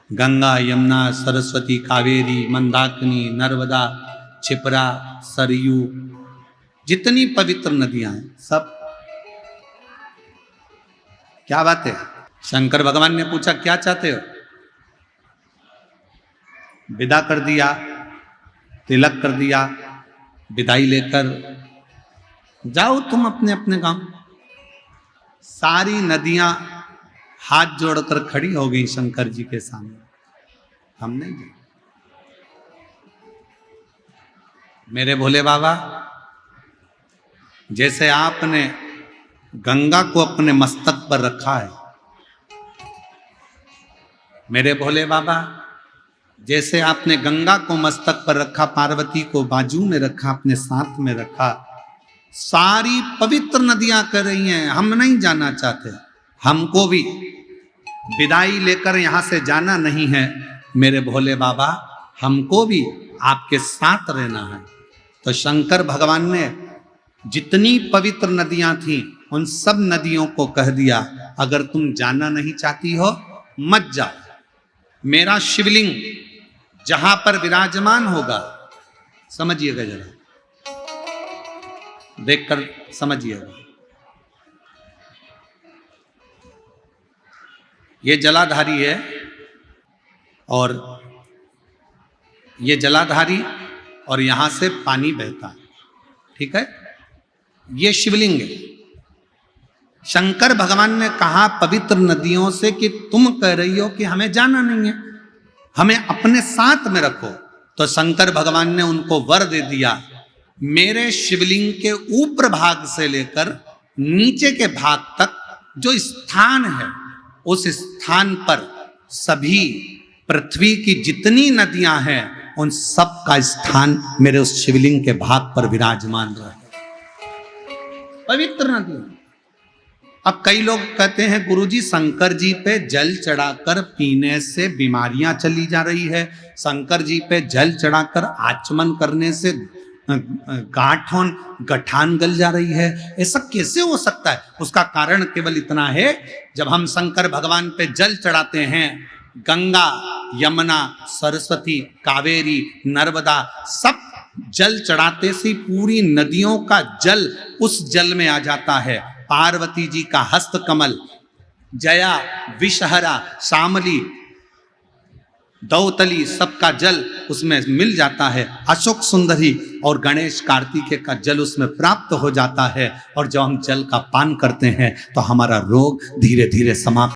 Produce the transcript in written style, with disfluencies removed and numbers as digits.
गंगा यमुना सरस्वती कावेरी मंदाकिनी नर्मदा क्षिप्रा सरयू, जितनी पवित्र नदियां हैं सब। क्या बात है? शंकर भगवान ने पूछा क्या चाहते हो? विदा कर दिया, तिलक कर दिया, विदाई लेकर जाओ तुम अपने अपने गांव। सारी नदियां हाथ जोड़कर खड़ी हो गई शंकर जी के सामने। हम नहीं जाए। मेरे भोले बाबा, जैसे आपने गंगा को अपने मस्तक पर रखा है, मेरे भोले बाबा जैसे आपने गंगा को मस्तक पर रखा, पार्वती को बाजू में रखा, अपने साथ में रखा, सारी पवित्र नदियां कर रही हैं हम नहीं जाना चाहते, हमको भी विदाई लेकर यहां से जाना नहीं है। मेरे भोले बाबा, हमको भी आपके साथ रहना है। तो शंकर भगवान ने जितनी पवित्र नदियां थीं उन सब नदियों को कह दिया, अगर तुम जाना नहीं चाहती हो मत जाओ। मेरा शिवलिंग जहां पर विराजमान होगा, समझिएगा जरा, देखकर समझिएगा, ये जलाधारी है और ये जलाधारी और यहां से पानी बहता है, ठीक है? ये शिवलिंग है। शंकर भगवान ने कहा पवित्र नदियों से कि तुम कह रही हो कि हमें जाना नहीं है, हमें अपने साथ में रखो। तो शंकर भगवान ने उनको वर दे दिया, मेरे शिवलिंग के ऊपर भाग से लेकर नीचे के भाग तक जो स्थान है, उस स्थान पर सभी पृथ्वी की जितनी नदियां हैं उन सब का स्थान मेरे उस शिवलिंग के भाग पर विराजमान रहे। पवित्र नदियां। अब कई लोग कहते हैं गुरुजी शंकर जी पे जल चढ़ाकर पीने से बीमारियां चली जा रही है, शंकर जी पे जल चढ़ाकर आचमन करने से गठान गल जा रही है। ऐसा कैसे हो सकता है? उसका कारण केवल इतना है, जब हम शंकर भगवान पे जल चढ़ाते हैं, गंगा यमुना सरस्वती कावेरी नर्मदा सब जल चढ़ाते से पूरी नदियों का जल उस जल में आ जाता है। पार्वती जी का हस्त कमल, जया विषहरा शामली दौतली सबका जल उसमें मिल जाता है। अशोक सुंदरी और गणेश कार्तिकेय का जल उसमें प्राप्त हो जाता है। और जब हम जल का पान करते हैं तो हमारा रोग धीरे धीरे समाप्त